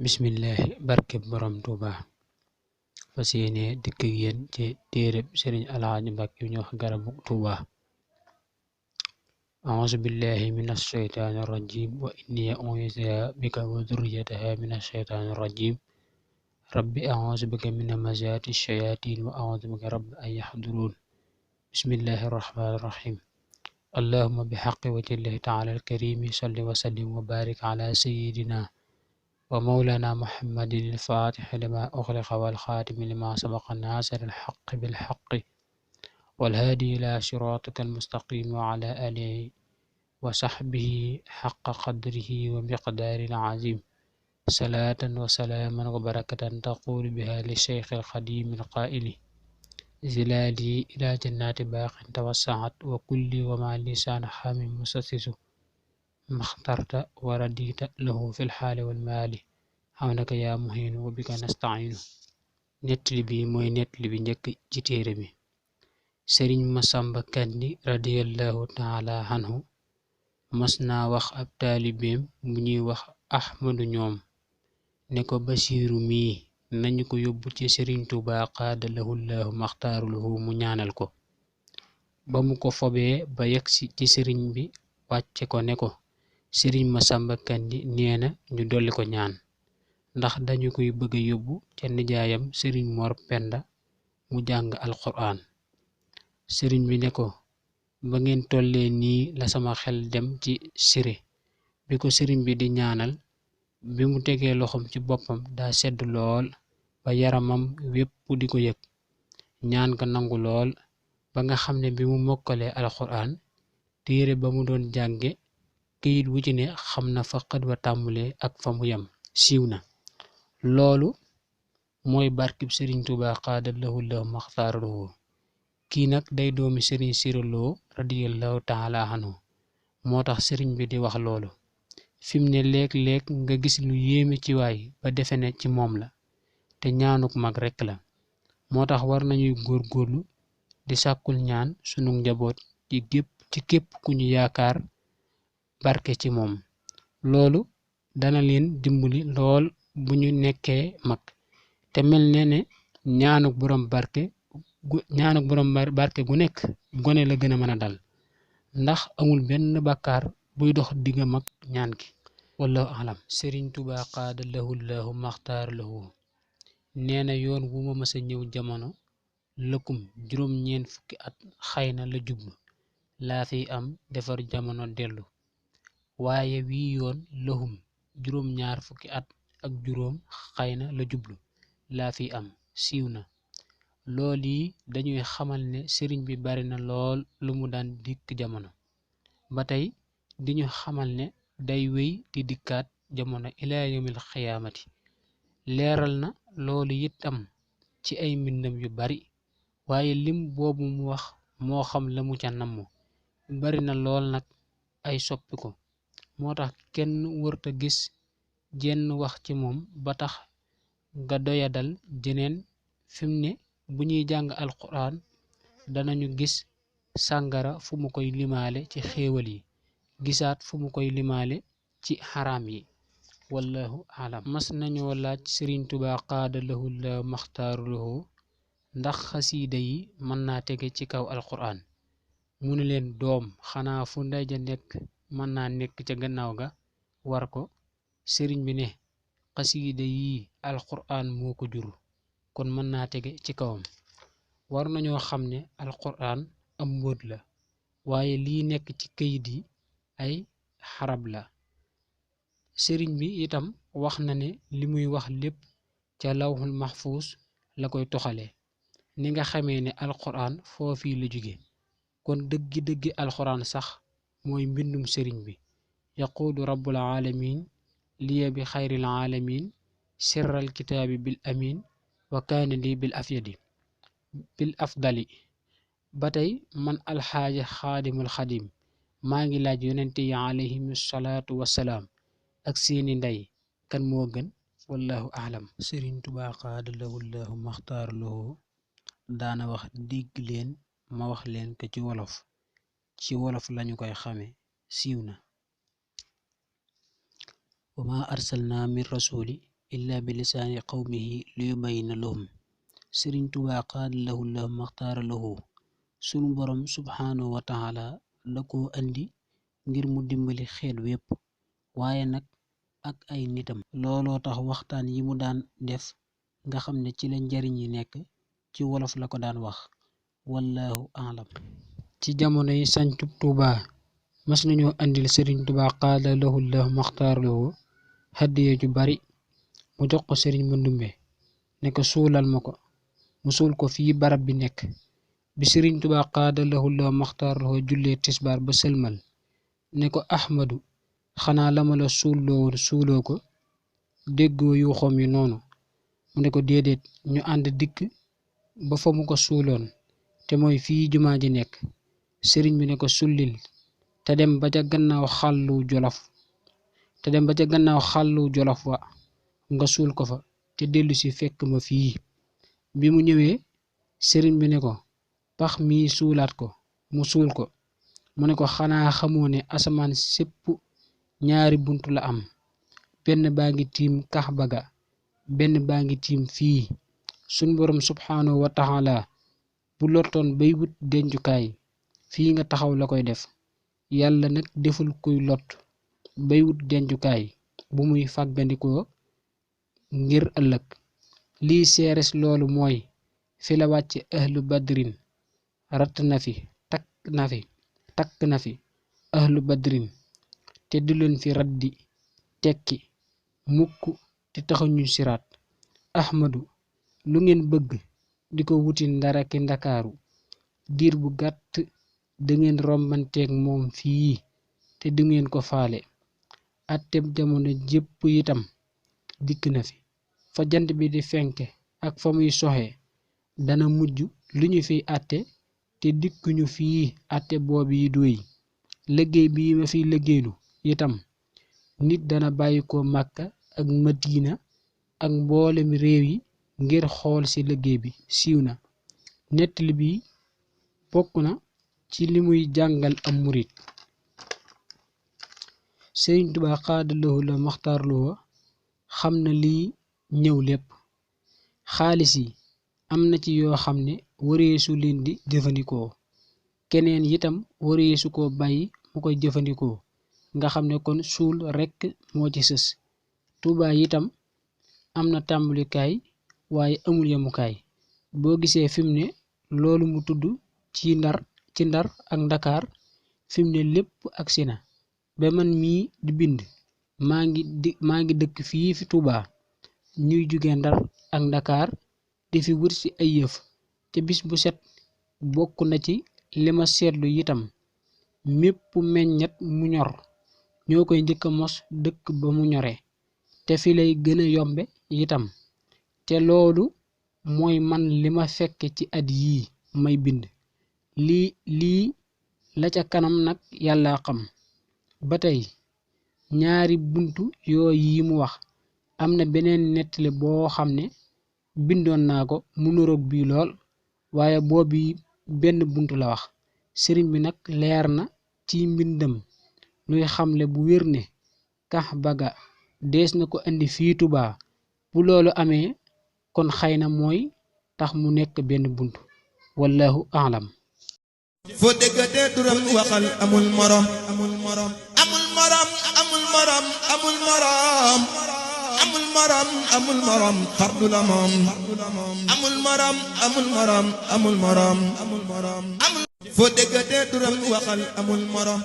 bismillahi barkeb borom tuuba fas yéene dikk ak yéen ci téereb sëriñ alxaaji Mbàkke bi ñu wax garabu tuuba auzu billahi min asheytaani rajim wa inni u'iizuha bika wa dhurriyyataha min asheytaani rajim rabbi auzu bika min hamazaati shayatin wa auzu bika rabbi an yaxduruun bismillahi rahmaani rahim allahumma bi haqqi wajhillahi taala alkarimi salli wa sallim wa barik ala sayidina wa mawlana muhammadin al-faatixi limaa uxliqa wal xaatimi limaa sabaqa naasiril xaqqi bil xaqqi wal haadi ilaa siraatika al-mustaqiim wa alaa aalihi wa saxbihi xaqqa qadrihi wa miqdaarihil aziim salaatan wa salaaman wa barakatan taquulu bihaa li sheyxil xadiimil qaa'ili zilaali ilaa jannaati baaqin tawassaat wa kulli wa maa lisaan xaamin musassisu maxtarta wa radita lahu fil xaali wal maali xawnaka yaa muhiinu wa bika nasta'iinu. nettali bi mooy nettali bi njëkk ci téere bi. sëriñ Masamba Kanni radiyallahu taala anhu mas naa wax ab taalibeem bu ñuy wax Ahmadu ñoom ne ko Basiiru mii nañu ko yóbbu ci sëriñ Tuubaa qaada lahu llahu maxtaaru lahu mu ñaanal ko. ba mu ko fobee ba yegsi ci sëriñ bi wàcce ko ne ko sëriñ Masamba Kanni nee na ñu dolli ko ñaan ndax dañu koy bëgg a yóbbu ca nijaayam sëriñ Mor Penda mu jàng alxuraan. sëriñ bi ne ko ba ngeen tollee nii la sama xel dem ci sire. bi ko sëriñ bi di ñaanal bi mu tegee loxoom ci boppam daa sedd lool ba yaramam wépp di ko yëg. ñaan ka nangu lool ba nga xam ne bi mu mokkalee alxuraan téere ba mu doon jànge këyit wu ci ne xam na fa xët wa tàmbulee ak fa mu yem siiw na. loolu mooy barkib sëriñ Tuuba qaada lahu llahu maxtaara lahu. kii nag day doomi sëriñ siraloo radiyallahu taala anhu moo tax sëriñ bi di wax loolu. fim ne léeg-léeg nga gis lu yéeme ci waay ba defe ne ci moom la te ñaanuk mag rekk la. moo tax war nañuy góorgóorlu di sàkkul ñaan sunu njaboot ci képp ku ñu yaakaar barke ci moom. loolu dana leen dimbali lool bu ñu nekkee mag te mel ne ñaanuk borom barke gu nekk gone la gën a mën a dal ndax amul benn bàkkaar buy dox digga mag ñaan gi. wallahu alam. sëriñ Tuuba qaada lahu llahu maxtaar lahu nee na yoon wu ma mësa ñëw jamono lëkkum juróom-ñeent fukki at xëy na la jublu laa fiy am defar jamono dellu waaye wii yoon lëhum juróom-ñaar fukki at ak juróom xëy na la jublu laa fiy am siiw na. lool yi dañuy xamal ne sëriñ bi bari na lool lu mu daan dikk jamono ba tey di ñu xamal ne day wéy di dikkaat jamono ilaa yawmil xiyaamati. leeral na loolu itam ci ay mbindam yu bari waaye lim boobu mu wax moo xam la mu ca namm bari na lool nag ay soppi ko moo tax kenn wërta gis jenn wax ci moom ba tax nga doyadal jeneen. fim ne bu ñuy jàng alxuraan danañu gis sàngara fu mu koy limaale ci xéewal yi gisaat fu mu koy limaale ci xaraam yi. wallahu alam. mas nañoo laaj sëriñ Tuuba qaada lahu la maxtaaru lahu ndax xasiida yi mën naa tege ci kaw alxuraan mu ne leen doom xanaa fu ndey ja nekk mën naa nekk ca gannaaw ga war ko. sëriñ bi ne xasiida yi alxuraan moo ko jur kon mën naa tege ci kawam. war nañoo xam ne alxuraan am mbóot la waaye lii nekk ci këyit yi ay xarab la. sëriñ bi itam wax na ne li muy wax lépp ca lawhul maxfuus la koy toxale. ni nga xamee ne alxuraan foofii la jóge kon dëggi alxuraan sax mooy mbindum sëriñ bi. yaquudu rabbul alamin liya bi xayril alamin sirral kitaabi bil amin wa kaana li bil afdali. ba tey man alxaaji xaadimul xadim maa ngi laaj yonente yi alayhim salaatu wassalaam ak seeni ndey kan moo gën. wallahu alam. sëriñ Tuuba qaada lahu llahu maxtaar lahu daana wax digg leen ma wax leen ko ci wolof lañu koy xame siiw na. wa ma arsalna min rasuli illa bi lisaani qawmihi liyubayyina lahum. Sëriñ Tuubaa qaala lahu lahu maxtaara lahu. Sunu borom subhaanahu wa taala da koo andi ngir mu dimbali xeet wépp, waaye nag ak ay nitam. Looloo tax waxtaan yi mu daan def nga xam ne ci la njariñ yi nekk, ci wolof la ko daan wax. Wallahu aalam. ci jamono yi sancub Tuubaa mas nañoo andil Sëriñ Tuubaa qaala lahu lahu maxtaara lahu hadiya ju bari. mu jox ko sëriñ Mandumbe ne ko suulal ma ko. mu suul ko fii barab bi nekk. bi Sëriñ Tuubaa qaala lahu lahu maxtaara lahu jullee tisbaar ba sëlmal ne ko Ahmadu, xanaa la ma la suulloo woon suuloo ko? déggoo yuuxoom yi noonu? mu ne ko déedéet. ñu ànd dikk ba fa mu ko suuloon, te mooy fii jumaa ji nekk. sëriñ bi ne ko sullil te dem ba ca gannaaw xàllu jolof wa nga suul ko fa, te dellu si fekk ma fii. bi mu ñëwee sëriñ bi ne ko pax mii suulaat ko. mu suul ko. mu ne ko xanaa xamoo ne asamaan sépp ñaari bunt la am, benn baa ngi tiim Kaaba ga, benn baa ngi tiim fii. sun borom subhaanahu wa taala bu lottoon bay wut dencukaay, fii nga taxaw la koy def. yàlla nag deful kuy lot bay wut dencukaay bu muy fàggandikoo ngir ëllëg. lii seeres loolu mooy fi la wàcce ahlu badrin ratt na fi takk na fi ahlu badrin, te du leen fi raddi tekki mukk te taxuñu siraat. Ahmadu, lu ngeen bëgg di ko wuti Ndar ak Ndakaaru, diir bu gàtt dangeen rombanteeg moom fii te du ngeen ko faale. atteb jamono jépp itam dikk na fi. fa jant bi di fenke ak fa muy soxe dana mujj lu ñu fiy atte, te dikkuñu fii atte boobu yi doy. liggéey bii ma fiy liggéeylu itam nit dana bàyyi ko Màkka ak Madina ak mboolem réew yi ngir xool ci liggéey bi. siiw na. nettali bi bokk na ci li muy jàngal am murit. Sëriñ Tuubaa qaada lahu la maxtaar lahu xam na lii ñëw lépp. xaalis yi am na ci yoo xam ne wareesu leen di jëfandikoo, keneen itam wareesu ko bàyyi mu koy jëfandikoo, nga xam ne kon suul rekk moo ci sës. Tuubaa itam am na tàmbalikaay waaye amul yemukaay. boo gisee fi mu ne loolu mu tudd ci Ndar ak Ndakaar, fi mu ne lépp agsi na. ba man mii di bind maa ngi dëkk fii fi Tuubaa, ñuy jóge Ndar ak Ndakaar di fi wër ci ay yëf, te bis bu set bokk na ci li ma seetlu itam mépp meññet mu ñor ñoo koy njëkk a mos dëkk ba mu ñore, te fi lay gën a yombe itam. te loolu mooy man li ma fekke ci at yii may bind. lii la ca kanam nag yàlla xam. ba tey ñaari buntu yooyu yi mu wax, am na beneen nettali boo xam ne bindoon naa ko mu nuroog bii lool, waaye boobu benn buntu la wax. sëriñ bi nag leer na ci mbindam luy xamle bu wér ne Kaaba ga dees na ko indi fii Tuubaa. bu loolu amee kon xëy na mooy tax mu nekk benn buntu. wallahu aalam. foo déggatee turam waxal amul morom amul morom amul morom amul morom amul morom amul morom amul morom fardu la moom amul morom amul morom amul morom amul morom amul foo déggatee turam waxal amul morom